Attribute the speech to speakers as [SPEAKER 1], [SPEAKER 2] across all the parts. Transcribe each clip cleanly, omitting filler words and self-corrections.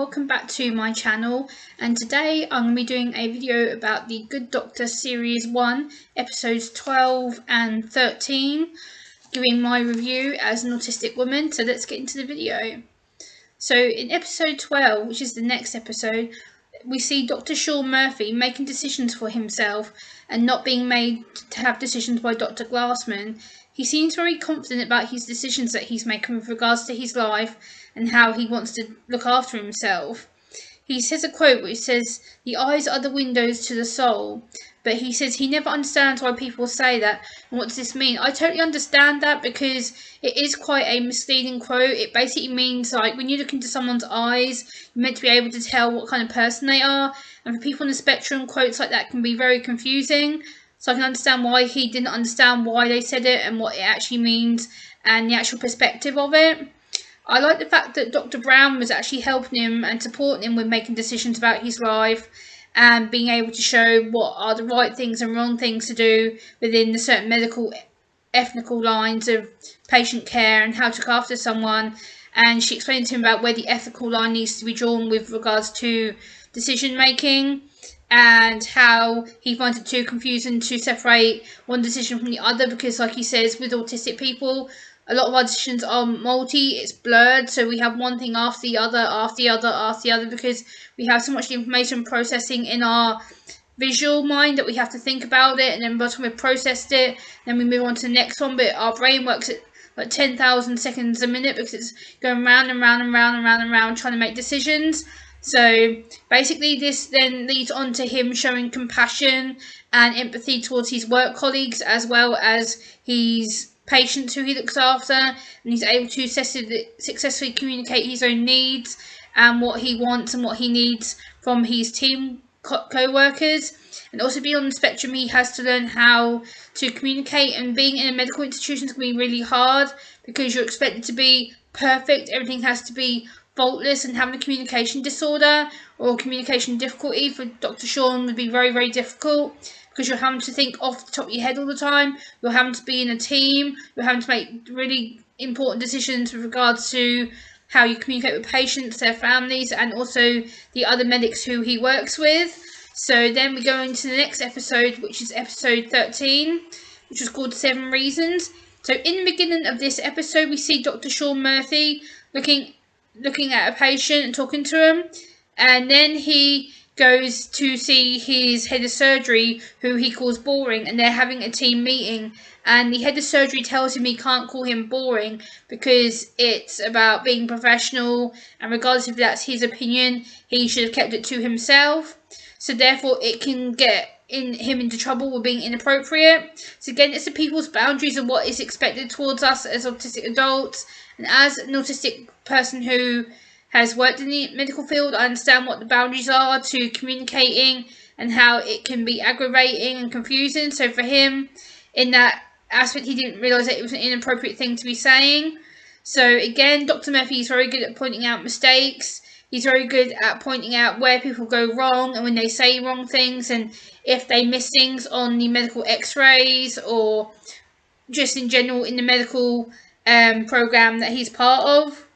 [SPEAKER 1] welcome back to my channel, and today I'm going to be doing a video about the Good Doctor Series 1 episodes 12 and 13, giving my review as an autistic woman. So let's get into the video. So in episode 12, which is the next episode, we see Dr. Sean Murphy making decisions for himself and not being made to have decisions by Dr. Glassman. He seems very confident about his decisions that he's making with regards to his life and how he wants to look after himself. He says a quote which says, "The eyes are the windows to the soul." But he says he never understands why people say that. And what does this mean? I totally understand that, because it is quite a misleading quote. It basically means, like, when you look into someone's eyes, you're meant to be able to tell what kind of person they are. And for people on the spectrum, quotes like that can be very confusing. So I can understand why he didn't understand why they said it and what it actually means and the actual perspective of it. I like the fact that Dr. Brown was actually helping him and supporting him with making decisions about his life and being able to show what are the right things and wrong things to do within the certain medical ethical lines of patient care and how to look after someone. And she explained to him about where the ethical line needs to be drawn with regards to decision making, and how he finds it too confusing to separate one decision from the other, because, like he says, with autistic people, a lot of our decisions are it's blurred, so we have one thing after the other, after the other, after the other, because we have so much information processing in our visual mind that we have to think about it, and then by the time we've processed it, then we move on to the next one. But our brain works at like 10,000 seconds a minute, because it's going round and round and round and round and round trying to make decisions. So basically this then leads on to him showing compassion and empathy towards his work colleagues as well as his patients who he looks after, and he's able to successfully communicate his own needs and what he wants and what he needs from his team co-workers. And also being on the spectrum, he has to learn how to communicate, and being in a medical institution can be really hard because you're expected to be perfect. Everything has to be faultless, and having a communication disorder or communication difficulty for Dr. Sean would be very, very difficult, because you're having to think off the top of your head all the time. You're having to be in a team. You're having to make really important decisions with regards to how you communicate with patients, their families, and also the other medics who he works with. So then we go into the next episode, which is episode 13, which was called 7 Reasons. So in the beginning of this episode, we see Dr. Sean Murphy looking at a patient and talking to him, and then he goes to see his head of surgery, who he calls boring, and they're having a team meeting, and the head of surgery tells him he can't call him boring because it's about being professional, and regardless if that's his opinion, he should have kept it to himself. So therefore it can get him into trouble with being inappropriate. So again, it's the people's boundaries of what is expected towards us as autistic adults. And as an autistic person who has worked in the medical field, I understand what the boundaries are to communicating and how it can be aggravating and confusing. So for him, in that aspect, he didn't realise that it was an inappropriate thing to be saying. So again, Dr. Murphy is very good at pointing out mistakes. He's very good at pointing out where people go wrong and when they say wrong things, and if they miss things on the medical x-rays or just in general in the medical program that he's part of.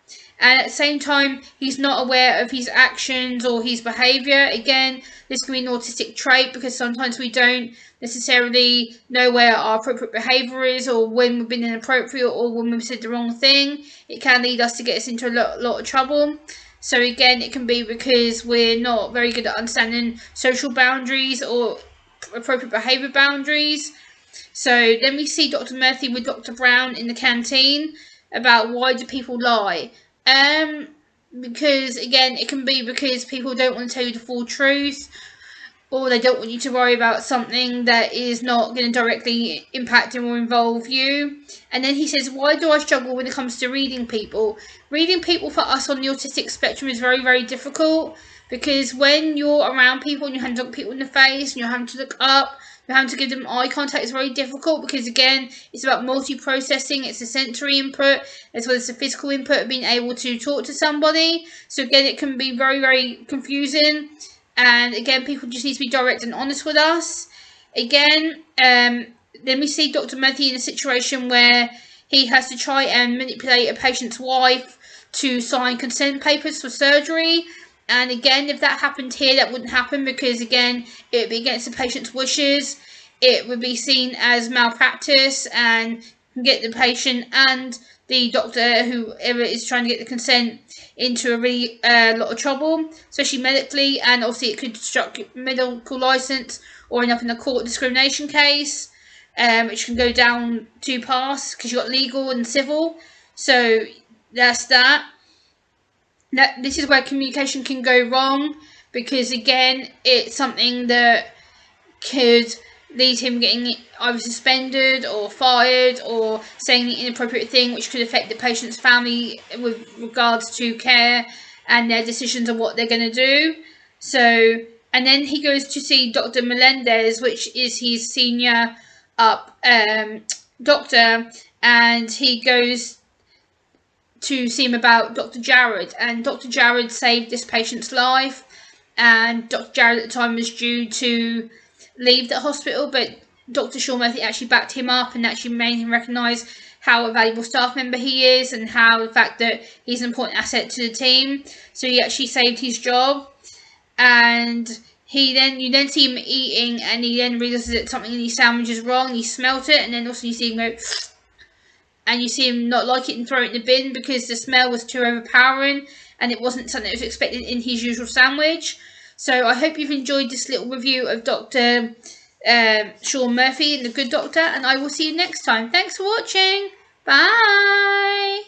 [SPEAKER 1] And at the same time, he's not aware of his actions or his behaviour. Again, this can be an autistic trait, because sometimes we don't necessarily know where our appropriate behaviour is, or when we've been inappropriate, or when we've said the wrong thing. It can lead us to get us into a lot of trouble. So again, it can be because we're not very good at understanding social boundaries or appropriate behaviour boundaries. So then we see Dr. Murphy with Dr. Brown in the canteen about why do people lie. Because again, it can be because people don't want to tell you the full truth, or they don't want you to worry about something that is not going to directly impact or involve you. And then he says, why do I struggle when it comes to reading people? Reading people for us on the autistic spectrum is very, very difficult, because when you're around people and you're having to look people in the face and you're having to look up, you're having to give them eye contact, is very difficult, because again, it's about multi-processing. It's the sensory input as well as the physical input of being able to talk to somebody. So again, it can be very, very confusing. And again, people just need to be direct and honest with us. Again, then we see Dr. Murphy in a situation where he has to try and manipulate a patient's wife to sign consent papers for surgery. And again, if that happened here, that wouldn't happen, because again, it would be against the patient's wishes. It would be seen as malpractice and get the patient and the doctor, whoever is trying to get the consent, into a really lot of trouble, especially medically, and obviously it could obstruct medical license or end up in a court discrimination case, which can go down 2 paths, because you've got legal and civil. So that's that. This is where communication can go wrong, because again, it's something that could lead him getting either suspended or fired, or saying the inappropriate thing, which could affect the patient's family with regards to care and their decisions on what they're going to do. So, and then he goes to see Dr. Melendez, which is his senior up doctor, and he goes to see him about Dr. Jared, and Dr. Jared saved this patient's life, and Dr. Jared at the time was due to leave the hospital, but Dr. Sean Murphy actually backed him up and actually made him recognise how a valuable staff member he is, and how the fact that he's an important asset to the team. So he actually saved his job, and you then see him eating, and he then realises that something in his sandwich is wrong. He smelt it, and then also you see him go, and you see him not like it and throw it in the bin because the smell was too overpowering and it wasn't something that was expected in his usual sandwich. So I hope you've enjoyed this little review of Dr. Sean Murphy and The Good Doctor, and I will see you next time. Thanks for watching. Bye.